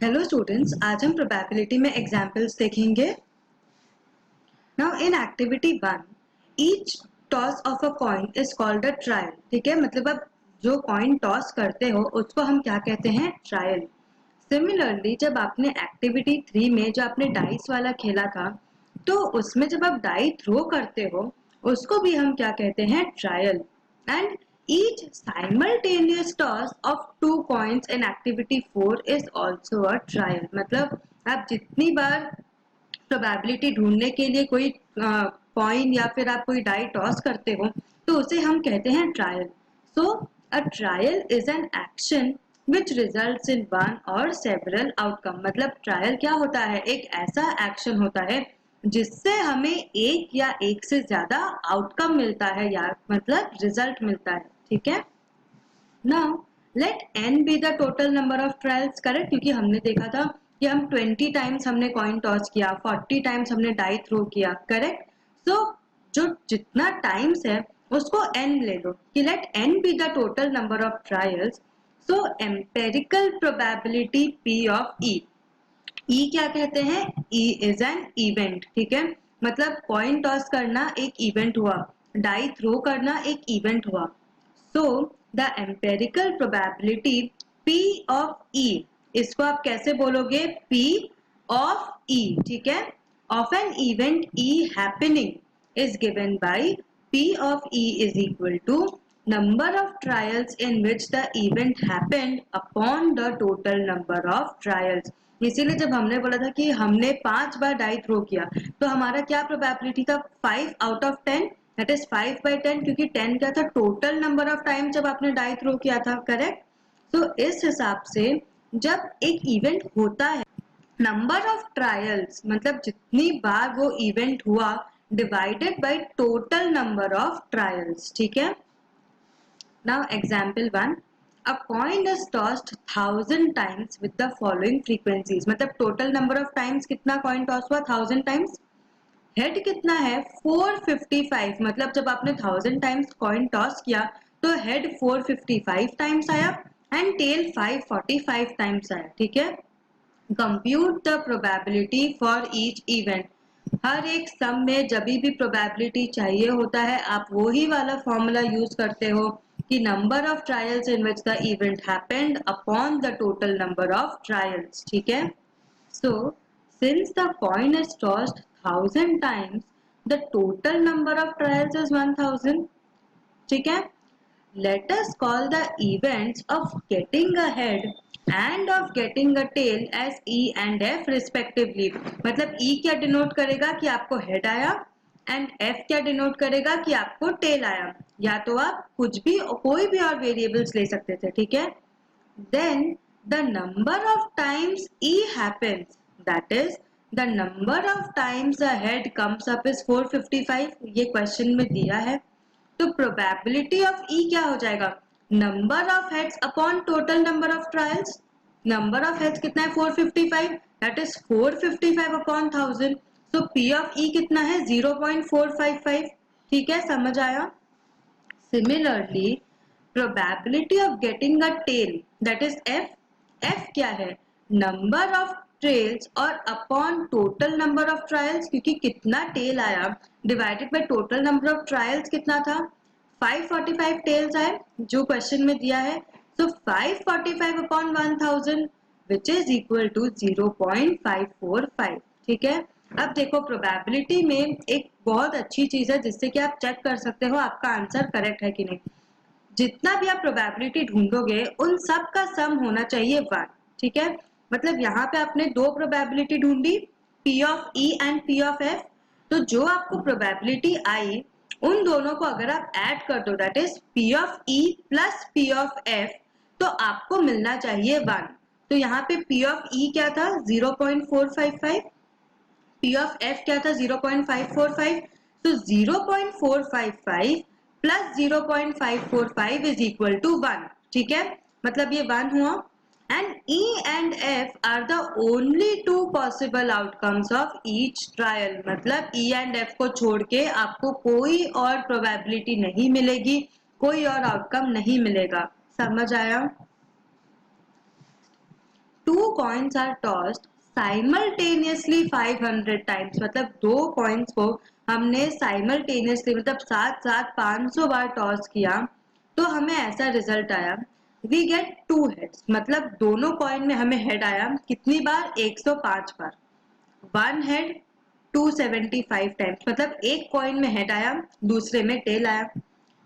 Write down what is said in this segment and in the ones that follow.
Hello students, आज हम probability में एग्जांपल्स देखेंगे। Now in activity 1 each toss of a coin is called a trial. ठीक है, मतलब अब जो कॉइन टॉस करते हो उसको हम क्या कहते हैं? ट्रायल। सिमिलरली जब आपने एक्टिविटी 3 में जो आपने डाइस वाला खेला था, तो उसमें जब आप डाई थ्रो करते हो उसको भी हम क्या कहते हैं? Trial. And each simultaneous toss of two coins in activity 4 is also a trial। मतलब आप जितनी बार प्रोबेबिलिटी ढूंढने के लिए कोई कॉइन या फिर आप कोई डाई टॉस करते हो तो उसे हम कहते हैं trial. So a trial is an action which results in one और सेवरल आउटकम। मतलब ट्रायल क्या होता है? एक ऐसा एक्शन होता है जिससे हमें एक या एक से ज्यादा आउटकम मिलता है या मतलब रिजल्ट मिलता है। ठीक है, now late n be the total number of trials. Correct, क्योंकि हमने देखा था कि हम 20 टाइम्स हमने कॉइन टॉस किया, 40 टाइम्स हमने डाई थ्रो किया। करेक्ट, सो जो जितना टाइम्स है उसको n ले लो कि let n be the total number of trials. So empirical probability p of e। E क्या कहते हैं? E is an event. ठीक है, मतलब कॉइन टॉस करना एक इवेंट हुआ, डाई थ्रो करना एक इवेंट हुआ। So the empirical probability P of E, इसको आप कैसे बोलोगे? P of E। ठीक है, of an event E happening is given by P of E is equal to number of trials in which the event happened upon the total number of trials. इसीलिए जब हमने बोला था कि हमने 5 बार die throw किया तो हमारा क्या प्रोबेबिलिटी था? 5 आउट ऑफ 10, दैट इज 5/10, क्योंकि 10 क्या था? टोटल नंबर ऑफ टाइम जब आपने डाई थ्रो किया था। करेक्ट, तो इस हिसाब से जब एक इवेंट होता है, नंबर ऑफ ट्रायल्स मतलब जितनी बार वो इवेंट हुआ divided by total number of trials. ठीक है, now example 1, a coin is tossed 1000 times with the following frequencies। मतलब टोटल नंबर ऑफ टाइम्स कितना कॉइन टॉस हुआ? 1000 टाइम्स। हेड कितना है? 455। मतलब जब आपने 1000 टाइम्स कॉइन टॉस किया तो हेड 455 टाइम्स आया एंड टेल 545 टाइम्स आया। ठीक है, compute the probability for each event. हर एक सम में जब भी प्रोबेबिलिटी चाहिए होता है आप वही वाला फॉर्मूला यूज करते हो कि number of trials in which the event happened upon the total number of trials. ठीक है, so since the coin is tossed 1000 times, the total number of trials is 1000। ठीक है, let us call the events of getting a head and of getting a tail as E and F respectively। मतलब E क्या denote करेगा कि आपको head आया and F क्या denote करेगा कि आपको टेल आया, या तो आप कुछ भी कोई भी और वेरिएबल्स ले सकते थे। ठीक है, then the number of times E happens, that is the number of times a head comes up is 455। ये क्वेश्चन में दिया है, तो प्रोबेबिलिटी ऑफ E क्या हो जाएगा? Number of heads upon total number of trials. Number of heads कितना है? 455, that is 455 upon 1000। So P of E कितना है? 0.455। ठीक है, समझ आया? Similarly, probability of getting a tail, that is F। F क्या है? Number of trails और upon total number of trials, क्योंकि कितना tail आया divided by total number of trials कितना था? 545 tails आए जो क्वेश्चन में दिया है। So 545 upon 1000 which is equal to 0.545। ठीक है, अब देखो प्रोबेबिलिटी में एक बहुत अच्छी चीज है जिससे कि आप चेक कर सकते हो आपका आंसर करेक्ट है कि नहीं। जितना भी आप प्रोबेबिलिटी ढूंढोगे उन सब का सम होना चाहिए 1। ठीक है, मतलब यहाँ पे आपने दो प्रोबेबिलिटी ढूंढी, P of E and P of F। तो जो आपको प्रोबेबिलिटी आई उन दोनों को अगर आप ऐड कर दो, that is P of E plus P of F, तो आपको मिलना चाहिए 1। तो यहाँ पे P ऑफ E क्या था? 0.455। P ऑफ F क्या था? 0.545। तो 0.455 प्लस 0.545 इज इक्वल टू 1। ठीक है, मतलब ये 1 हुआ। And E and F are the only two possible outcomes of each trial. मतलब E एंड F को छोड़ के आपको कोई और प्रोबेबिलिटी नहीं मिलेगी, कोई और आउटकम नहीं मिलेगा। समझ आया? 2 coins are tossed simultaneously 500 times, मतलब 2 coins को हमने simultaneously मतलब साथ साथ 500 बार टॉस किया तो हमें ऐसा रिजल्ट आया, we get 2 heads, मतलब दोनों कॉइन में हमें हेड आया कितनी बार, 105 बार। 1 हेड 275 टाइम्स, मतलब एक कॉइन में हेड आया दूसरे में टेल आया।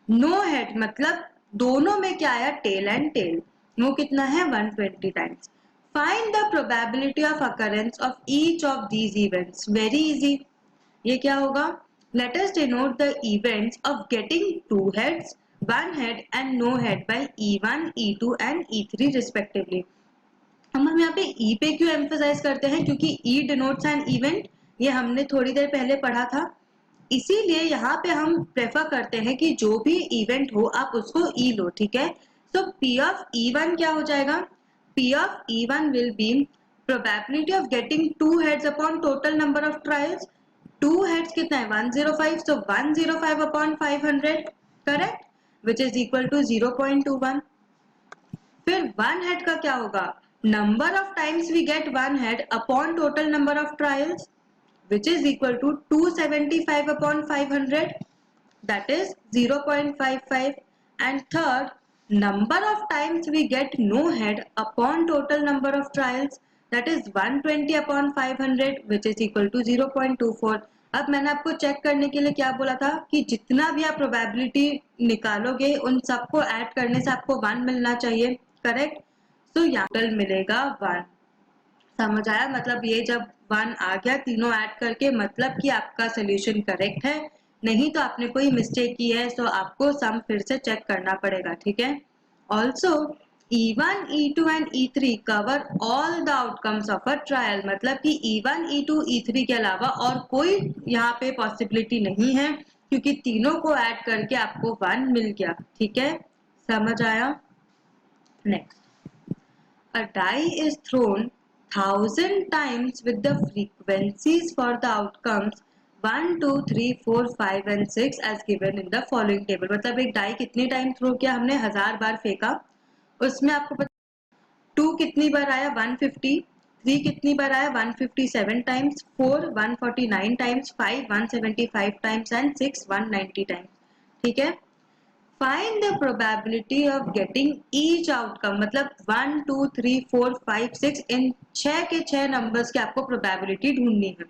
नो हेड मतलब दोनों में क्या आया, टेल एंड टेल, वो कितना है 120 times. Find the probability of occurrence of each of these events, very easy. ये क्या होगा, let us denote the events of getting 2 heads, 1 head and no head by E1, E2 and E3 respectively. हम यहाँ पे E पे क्यों emphasise करते हैं, क्योंकि E डिनोट्स एन इवेंट, ये हमने थोड़ी देर पहले पढ़ा था, इसीलिए यहाँ पे हम प्रेफर करते हैं कि जो भी इवेंट हो आप उसको E लो, ठीक है। सो P ऑफ E1 क्या हो जाएगा, P of E1 will be probability of getting 2 heads upon total number of trials. 2 heads कितना है 105, so 105 upon 500, correct, which is equal to 0.21। फिर 1 head का क्या होगा, number of times we get 1 head upon total number of trials, which is equal to 275 upon 500, that is 0.55, and third, number of times we get no head upon total number of trials, that is 120 upon 500, which is equal to 0.24। अब मैंने आपको check करने के लिए क्या बोला था कि जितना भी आप प्रोबेबिलिटी निकालोगे उन सबको ऐड करने से आपको 1 मिलना चाहिए, करेक्ट। तो यहाँ टोटल मिलेगा 1, समझ आया, मतलब ये जब 1 आ गया तीनों ऐड करके, मतलब कि आपका सोल्यूशन करेक्ट है, नहीं तो आपने कोई मिस्टेक की है तो आपको सम फिर से चेक करना पड़ेगा, ठीक है। Also E1, E2 and E3 cover all the outcomes of a trial, मतलब कि E1, E2, E3 के अलावा और कोई यहाँ पे पॉसिबिलिटी नहीं है, क्योंकि तीनों को ऐड करके आपको 1 मिल गया, ठीक है, समझ आया। Next, a die is thrown 1000 times with the frequencies for the outcomes 1, 2, 3, 4, 5 and 6 as given in the following table। मतलब एक डाई कितने टाइम थ्रो किया हमने, 1000 बार फेंका, उसमें आपको पता 2 कितनी बार आया 150, 3 कितनी बार आया 157 times, 4 149 times, 5 175 times and 6 190 times, ठीक है। Find the probability of getting each outcome, मतलब 1, 2, 3, 4, 5, 6 इन 6 के 6 नंबर्स की आपको प्रोबेबिलिटी ढूंढनी है।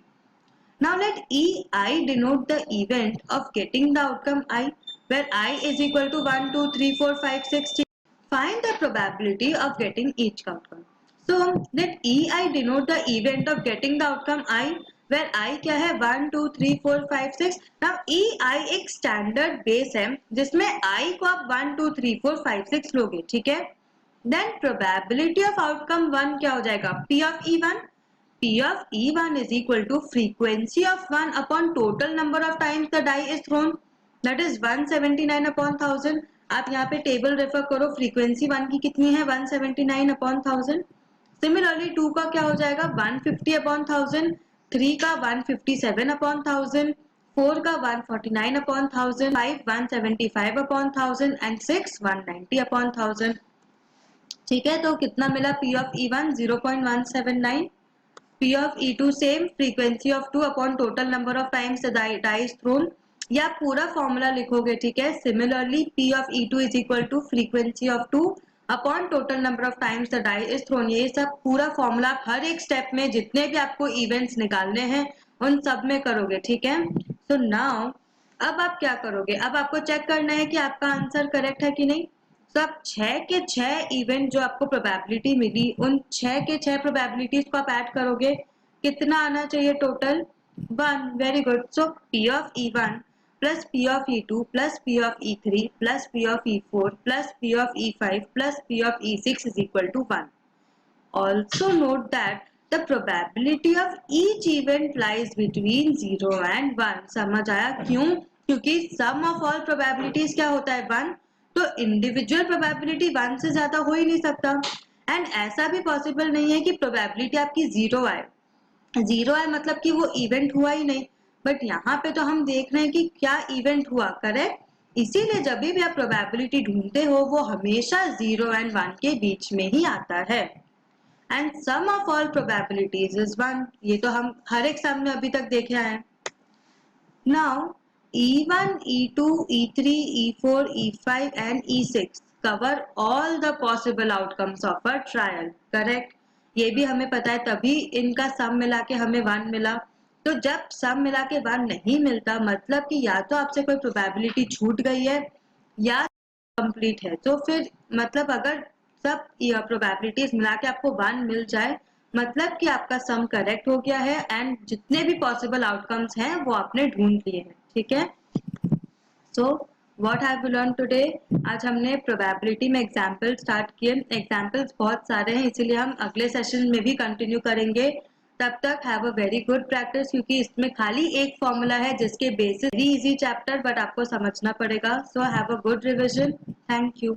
Now let EI denote the event of getting the outcome I, where I is equal to 1, 2, 3, 4, 5, 6। Find the probability of getting each outcome, so let EI denote the event of getting the outcome I, where I क्या है 1, 2, 3, 4, 5, 6। Now EI एक standard base है जिसमें I को आप 1, 2, 3, 4, 5, 6 लोगे, ठीक है। देन प्रोबेबिलिटी ऑफ आउटकम 1 क्या हो जाएगा, P of E1, P of E1 is equal to frequency of 1 upon total number of times the die is thrown, that is 179 upon 1000। आप यहाँ पे टेबल रेफर करो, फ्रीक्वेंसी 1 की कितनी है 179 upon 1000। सिमिलरली 2 का क्या हो जाएगा 150 अपॉन 1000, 3 का 157 अपॉन 1000, 4 का 149 अपॉन 1000, 5 175 अपॉन 1000 एंड 6 190 अपॉन 1000, ठीक है। तो कितना मिला P of E1 0.179, P of E2 same, frequency of 2 upon total number of times the die is thrown, या पूरा फॉर्मूला लिखोगे, ठीक है। Similarly P of E2 is equal to frequency of 2 upon total number of times the die is thrown, ये सब पूरा formula हर एक step में जितने भी आपको इवेंट्स निकालने हैं उन सब में करोगे, ठीक है। सो नाउ अब आप क्या करोगे, अब आपको चेक करना है कि आपका आंसर करेक्ट है कि नहीं। तो आप 6 के 6 इवेंट जो आपको प्रोबेबिलिटी मिली उन 6 के 6 प्रोबेबिलिटीज को आप ऐड करोगे, कितना आना चाहिए total 1, very good. So P of E1 plus P of E2 plus P of E3 plus P of E4 plus P of E5 plus P of E6 is equal to 1। Also note that the probability of each event lies between 0 and 1। समझ आया क्यों, क्योंकि sum of all probabilities क्या होता है 1, तो individual probability 1 से ज्यादा हो ही नहीं सकता, एंड ऐसा भी पॉसिबल नहीं है कि प्रोबेबिलिटी आपकी 0 आए, 0 आए मतलब कि वो इवेंट हुआ ही नहीं, बट यहाँ पे तो हम देख रहे हैं कि क्या इवेंट हुआ, करेक्ट। इसीलिए जब भी आप प्रोबेबिलिटी ढूंढते हो वो हमेशा 0 एंड 1 के बीच में ही आता है। And sum of all probabilities is 1। ये तो हम हर एक सम में अभी तक देखे हैं। Now, E1, E2, E3, E4, E5 and E6 cover all the possible outcomes of a trial. Correct? ये भी हमें पता है, तभी इनका सम मिला के हमें 1 मिला। तो जब सम मिला के 1 नहीं मिलता, मतलब कि या तो आपसे कोई प्रोबेबिलिटी छूट गई है या कंप्लीट है। तो फिर मतलब अगर सब प्रोबेबिलिटीज मिला के आपको 1 मिल जाए, मतलब कि आपका सम करेक्ट हो गया है एंड जितने भी पॉसिबल आउटकम्स हैं वो आपने ढूंढ लिए हैं। ठीक है। So what have you learn today? आज हमने प्रोबेबिलिटी में एग्जांपल स्टार्ट किए। एग्जांपल्स बहुत सारे हैं, इसीलिए हम अगले सेशन में भी कंटिन्यू करेंगे। तब तक have a very good practice, क्योंकि इसमें खाली एक फॉर्मूला है जिसके basis very easy chapter, but आपको समझना पड़ेगा। So have a good revision. Thank you.